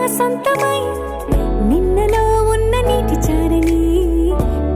సొంతమై నిన్నలో ఉన్న నీటి చారని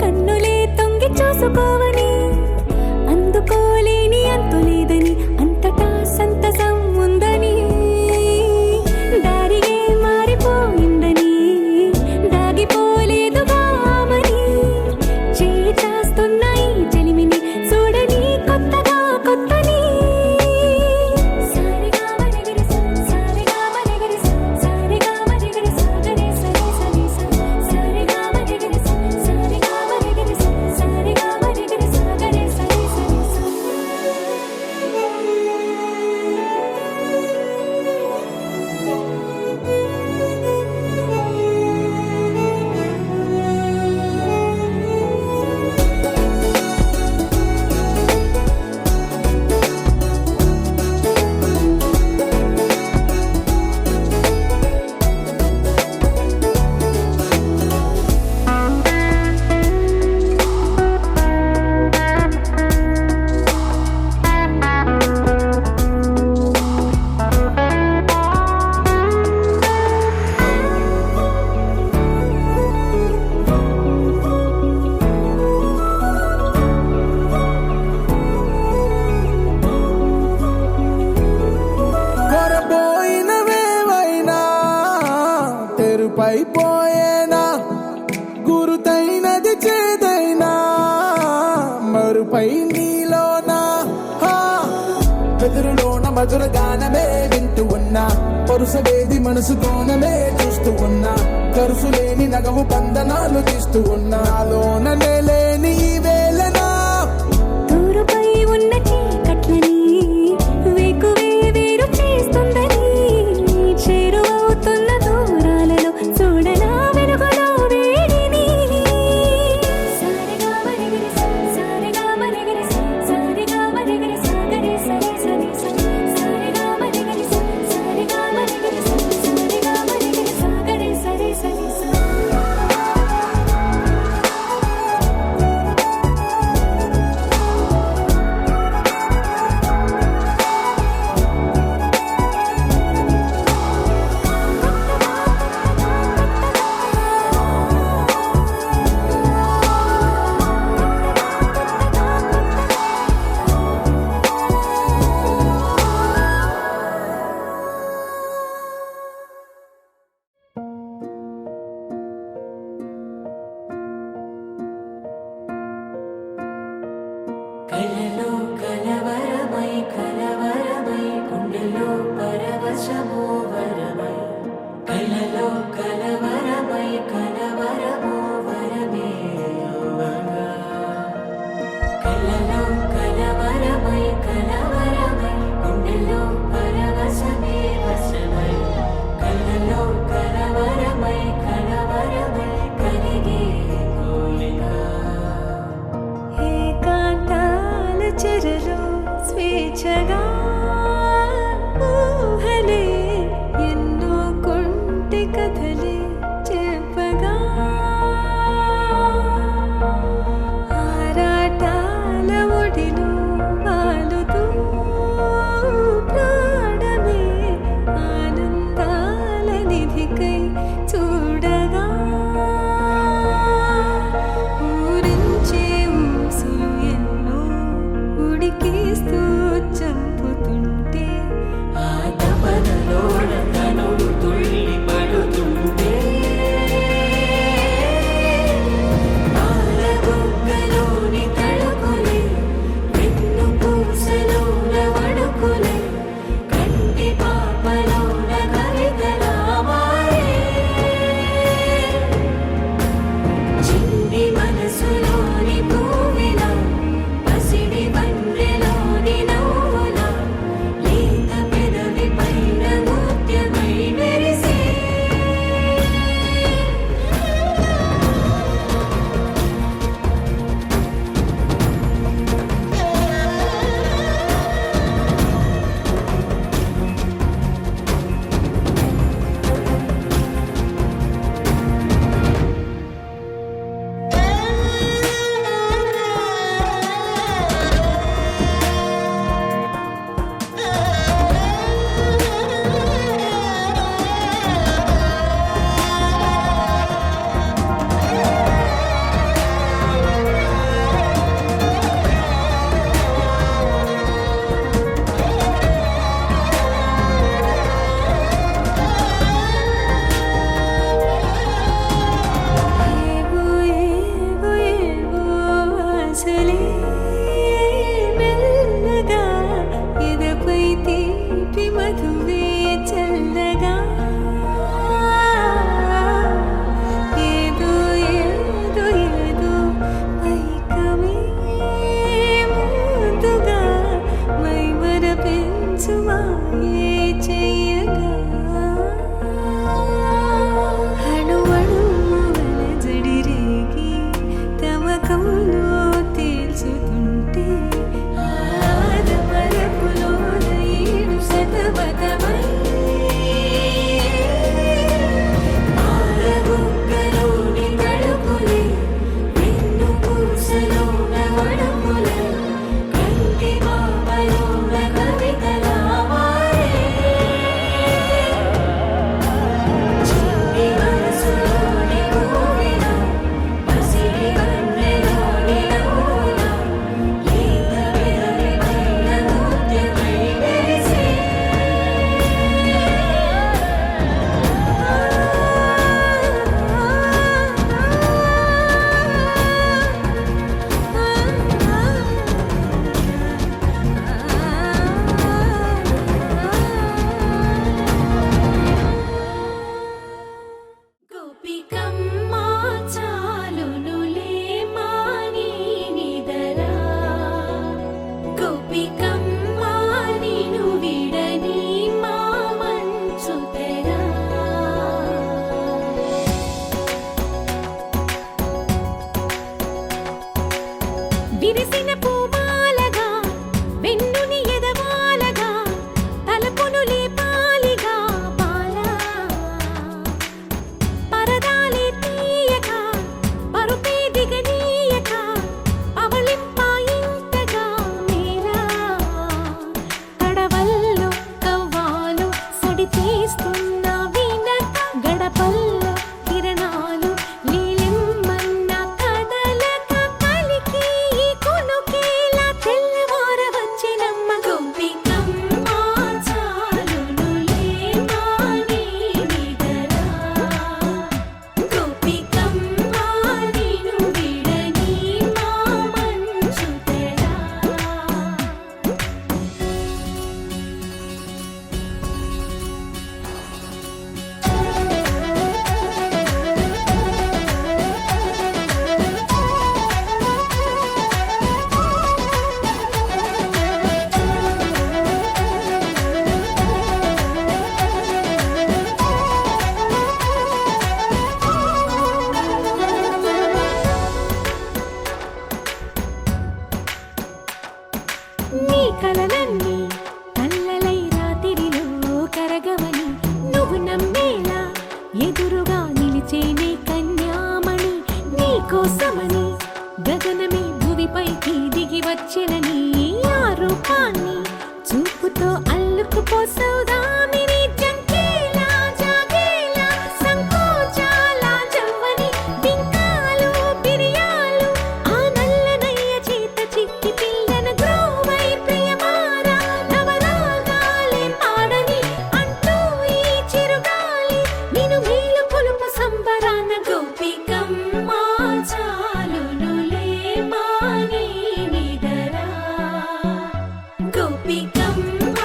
కన్నులే తొంగి చూసుకోవని అందుకోలేని అంతులేదని అంతటా సంతసం ఉందని దారిగే మారిపోయిందని దాగిపోలేదుగా ఆమని చేస్తాస్తున్నాయి జలిమిని చూడని కొత్తగా కొత్తని పైపోయేనా గురుతైనది చేదైనా మరుపై నీలోనా వెదురులోన మధుర గానమే వింటూ ఉన్నా పరుసవేది మనసు కోణమే చూస్తూ ఉన్నా కరుసులేని నగవు బంధనాలు తీస్తూ ఉన్నా లోన లేని ఈ వేళనా దూరుపై ఉన్న చీకట్లని వేకువే వేరు చేస్తుందని చేరువవుతున్న దూరాలలో చూడనా వెలుగులో వేడిని సారిగా మరిగిరి సారిగా మరిగిరి సారిగా మరిగిరి సాగరి సరి సరి సారిగా మరిగిరి సారిగా మరిగిరి సారిగా మరిగిరి సాగరి సరి సరి విరిసిన పూమాలగా వెన్నుని ఎదవాలగా తలపును లేపాలిగా బాలా పరదాలే తీయక పరుపే దిగనీయక అవళింపాయింతగా మేరా కడవల్లో కవ్వాలు సడి చేస్తున్న వినక గడపల్లో కిరణాలు నీలిమ్మన్న కదలక కలికి ఈ కొనుకేలా తెల్లవార వచ్చినమ్మ గోపికమ్మ చాలునులే మాని నిదరా గోపికమ్మ నిను విడని మా మంచు తెరా నీ కలలన్నీ కల్లలై రాత్రిలో కరగవని నువ్వు నమ్మేలా ఎదురుగా నిలిచేనే కన్యామణి నీ కోసమని గగనమే భువిపైకి దిగి వచ్చినని ఆ రూపాన్ని చూపుతో అల్లుకుపోసౌదామిని జంకేలా జాగేలా సంకోచాల జవ్వని బింకాలు బిరియాలు ఆ నల్లనయ్య చేత చిక్కి పిల్లన గ్రోవై ప్రియమారా నవరాగాలే పాడని అంటూ ఈ చిరుగాలి నిన్ను మేలు కొలుపు సంబరాన గోపికమ్మ చాలునులే మాని నిదరా గోపికమ్మ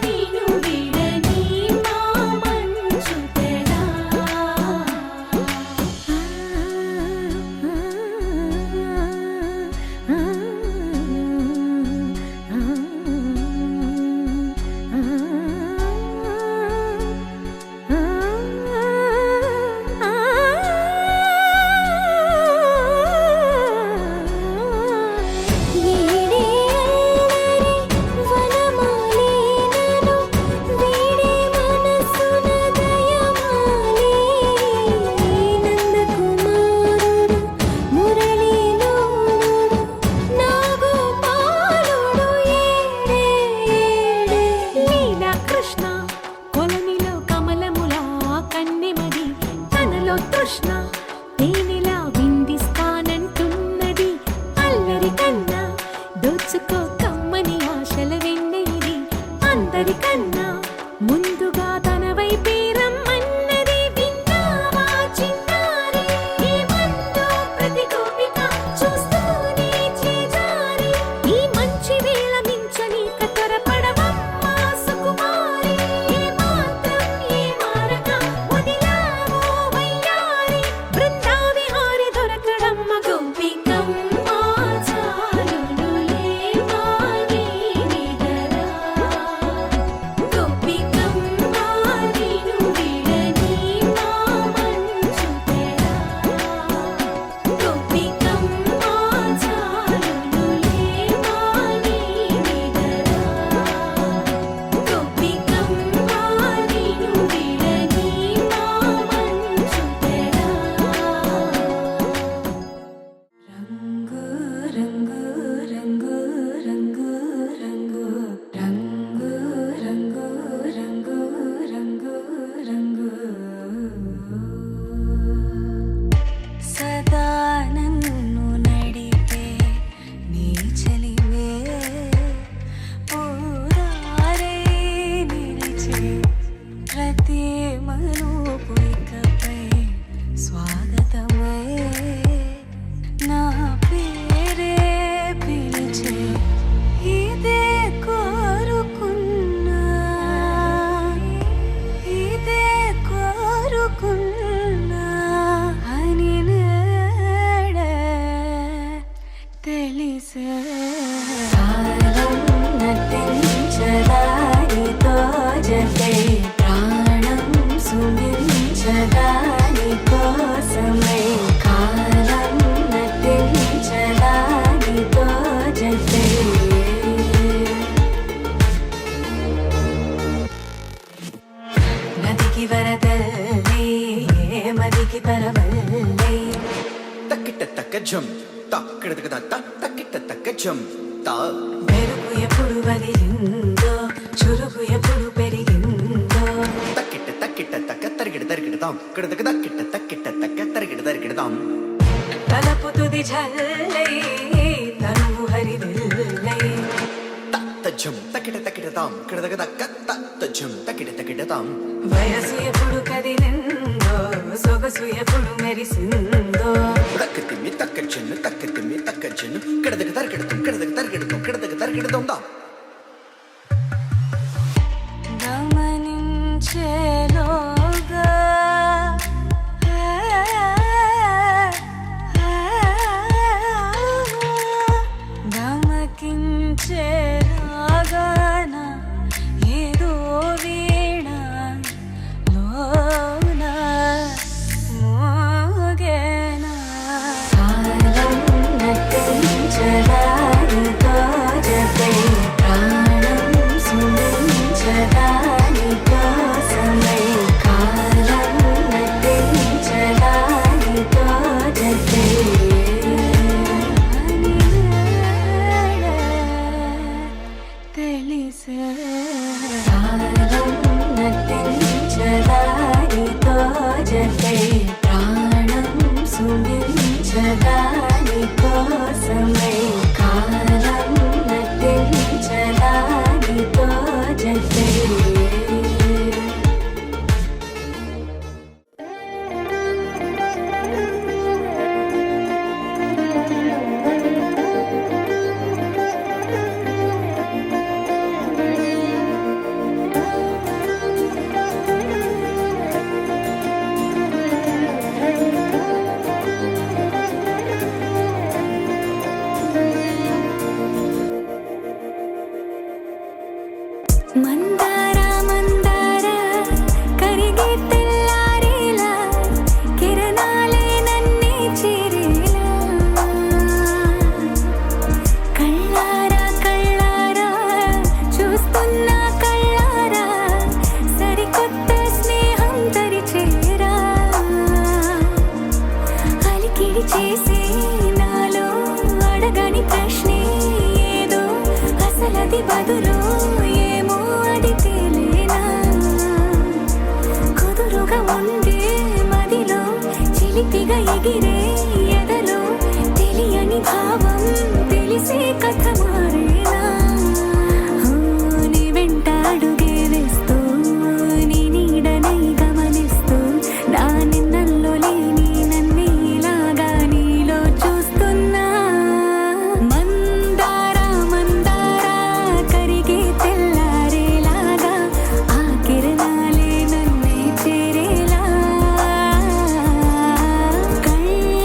నిను విడని మా మంచు తెరా వీడే అల్లరి వనమాలినను వీడే మనసున దయమాలి నందకుమారుడు మురళీలోనుడు నాగోపాలుడు ఏడే లీలా కృష్ణ కొలనిలో కమలములా కన్నెమది తనలో తృష్ణ తేనెలా విందిస్తానంటున్నది అల్లరి కన్నా దోచుకో కమ్మని ఆశల వెన్నెయిది అందరికన్నా ముందుగా తన వైపే రమ్మన్నది విన్నావా చిన్నారి ఈ మందో ప్రతి గోపిక చూస్తూనే చేజారి ఈ మంచి వేళ మించని కతరపడవమ్మ సుకుమారి ఏ మాత్రం ఏ మారక వదిలావో వయ్యారి బృందావిహారి దొరకడమ్మ గోపికమ్మ చాలునులే మాని నిదరా గోపికమ్మ నిను విడని మా మంచు తెరా గోపికమ్మ చాలునులే మాని నిదరా గోపికమ్మ నిను విడని మా మంచు తెరా రంగు రంగు రంగు రంగు రంగు రంగు రంగు రంగు రంగు సదా నన్ను నడిపే నీ చలివే పూదారే నిలిచే ప్రతి మలుపు ఇకపై స్వాగతమై నా పేరే పిలిచే ఇదే కోరుకున్నా ఇదే కోరుకున్నా అని నేడే తెలిసే కాలం నటించదానితో జతే ప్రాణం సుమించదాని కోసమై కాలం నటించ మదికి వరదల్లే మదికి పరవల్లే తక్కిట తక్క జం తక్కిట తక్క తక్కిట తక్క జం తా మెరుపు ఎప్పుడు వదిలిందో చురుకు ఎప్పుడు పెరిగిందో తక్కిట తక్కిట తక్క తరిగిడ తరిగిడదాం కిడతక తక్కిట తక్కిట తక్క తరిగిడ తరిగిడదాం తలపు తుది జల్లై తనువు హరివిల్లై తజ్జం తక్కిట తక్కిడదాం కిడతక తక్క తజ్జం తక్కిట తక్కిడదాం వయసు ఎప్పుడు కదిలిందో సొగసు ఎప్పుడు మెరిసిందో తక్కతిమ్మి తక్కచ్చెన్ను తక్కతిమ్మి తక్కచ్చెన్ను కిడతక తరిగిడదాం కిడతక తరిగిడదాం కిడతక తరిగిడదాం దా గమనించేలోగా గమకించేలాగాన ఏదో వీణ లోన మోగేనా కాలం నటించడానితో జతే ప్రాణం సుమించడాని కోసమై కాలం నటించడానితో జతే తెలిసే కాలం నటించడానితో జతే ప్రాణం సుమించడాని కోసమై కాలం నటించడానితో జతే మందార మందార కరిగే తెల్లారేలా కిరణాలే నన్నే చేరేలా కళ్ళారా కళ్ళారా చూస్తున్నా కళ్ళారా సరికొత్త స్నేహం తరిచేరా అలికిడి చేసే నాలో అడగని ప్రశ్నే ఏదో అసలది బదులు ఏమో అది తేలేనా కుదురుగా ఉండే మదిలో చిలిపిగా ఎగిరే ఎదలో తెలియని భావం తెలిసే కథ మారేనా నీ వెంట అడుగే వేస్తూ నీ నీడనై గమనిస్తూ నా నిన్నల్లో లేని నన్నే ఇలాగా నీలో చూస్తున్నా మందార మందార కరిగే తెల్లారేలాగా ఆ కిరణాలే నన్నే చేరేలా కళ్ళారా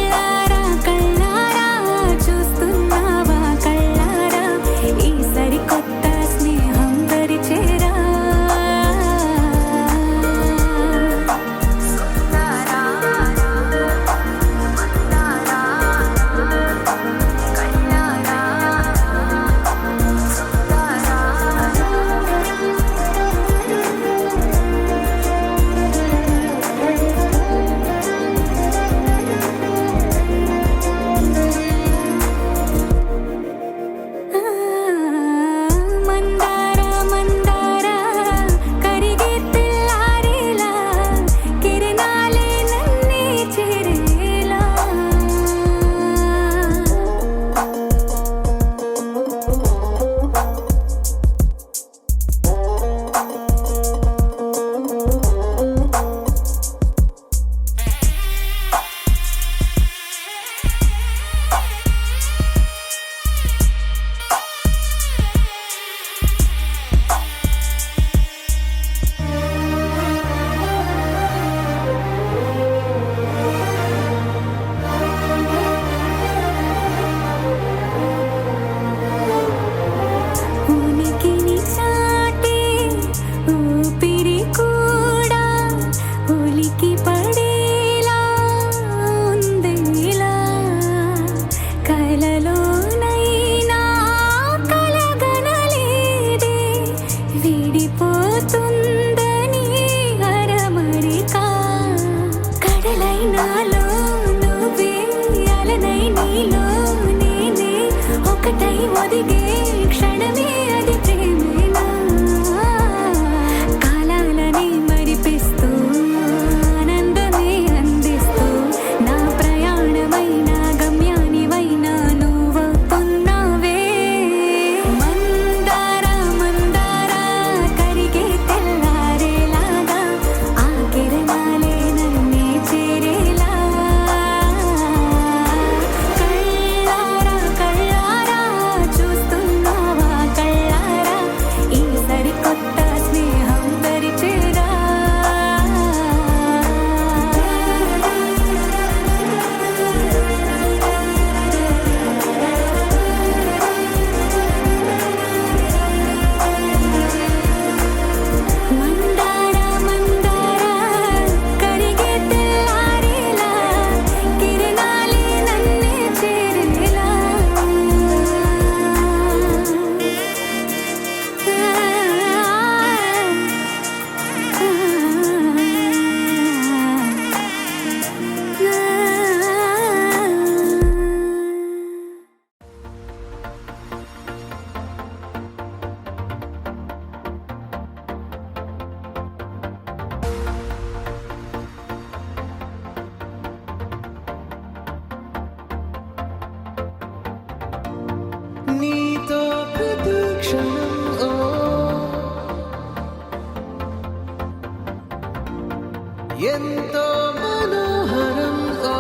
ఎంతో మనోహరం ఓ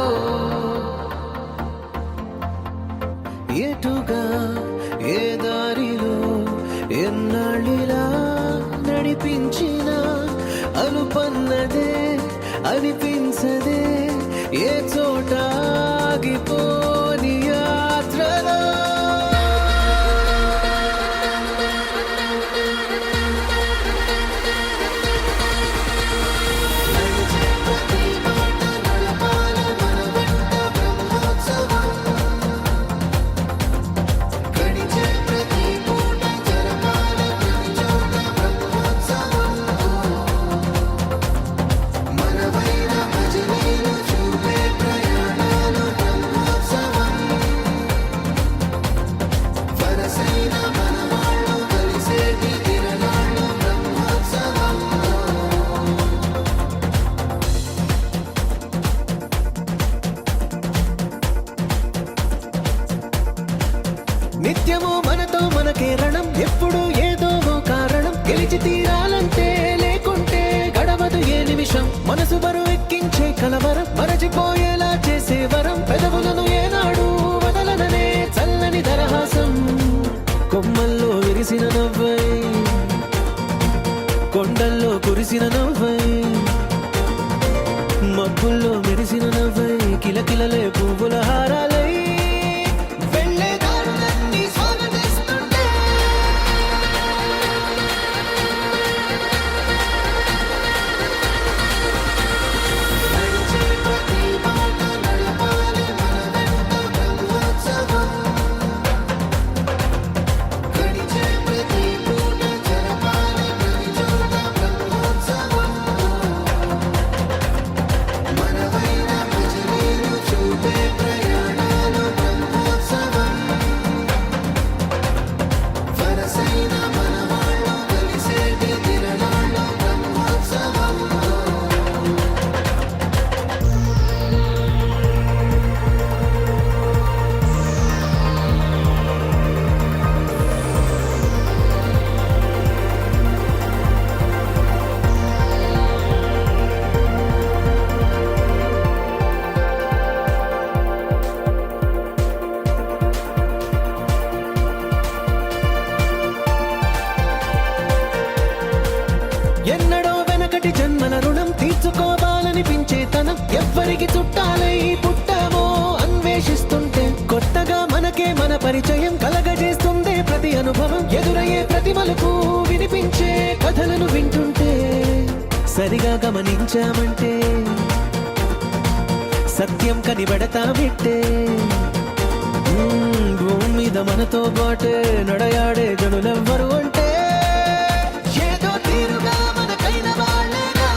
ఎటుగా ఏ దారిలో ఎన్నాళ్ళిలా నడిపించిన అలుపన్నదే అనిపించదే ఏ చోట ఆగిపోని యాత్రలో నిత్యము మనతో మనకే రణం ఎప్పుడు ఏదో ఓ కారణం గెలిచి తీరాలంటే లేకుంటే గడవదు ఏ నిమిషం మనసు బరువు ఎక్కించే కలవరం మరచిపోయేలా చేసే వరం పెదవులను ఏనాడు వదలననే చల్లని దరహాసం కొమ్మల్లో విరిసిన నవ్వై కొండల్లో కురిసిన నవ్వై మబ్బుల్లో మెరిసిన నవ్వై కిలకిలలే పువ్వుల హారాలై వెళ్ళే దారులన్నీ స్వాగతిస్తుంటే ఎన్నడో వెనకటి జన్మల రుణం తీర్చుకోవాలనిపించే తనం ఎవ్వరికి చుట్టాలై పుట్టామో అన్వేషిస్తుంటే కొత్తగా మనకే మన పరిచయం కలగజేస్తుందే ప్రతి అనుభవం ఎదురయ్యే ప్రతి మలుపు వినిపించే కథలను వింటుంటే సరిగా గమనించామంటే సత్యం కనిపెడతామిట్టే భూమి మీద మనతో పాటే నడయాడే జనులెవ్వరు అంటే ఏదో తీరుగా మనకైన వాళ్ళేగా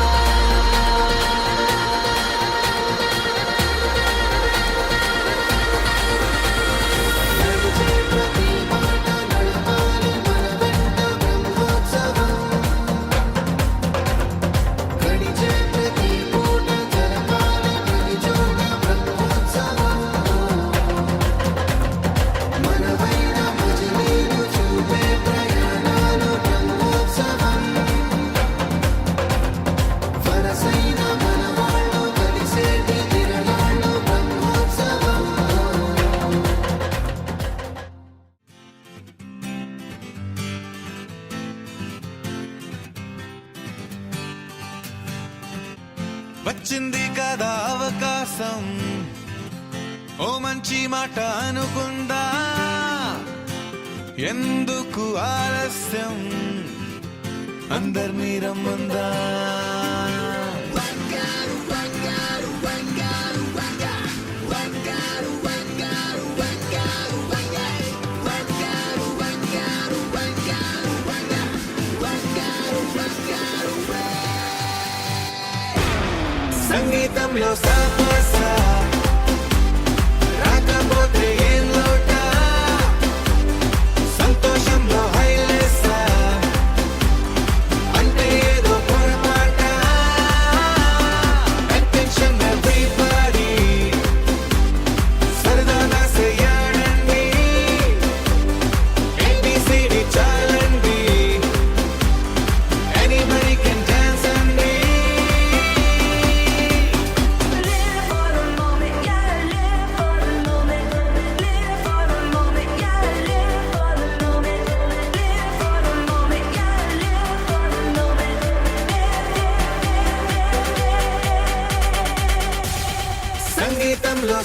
వచ్చింది కదా అవకాశం ఓ మంచి మాట అనుకుందా ఎందుకు ఆలస్యం అందర్నీ రమ్మందా సంగీతంలో సాపసా రాకపోతే ఏం లోట సంతోషంలో హైలేసా అంటే ఏదో పొరపాట అటెన్షన్ ఎవ్రీబడీ సరదాగా చేయాలండి ABCD చాలండి anybody can dance అండి సంగీతంలో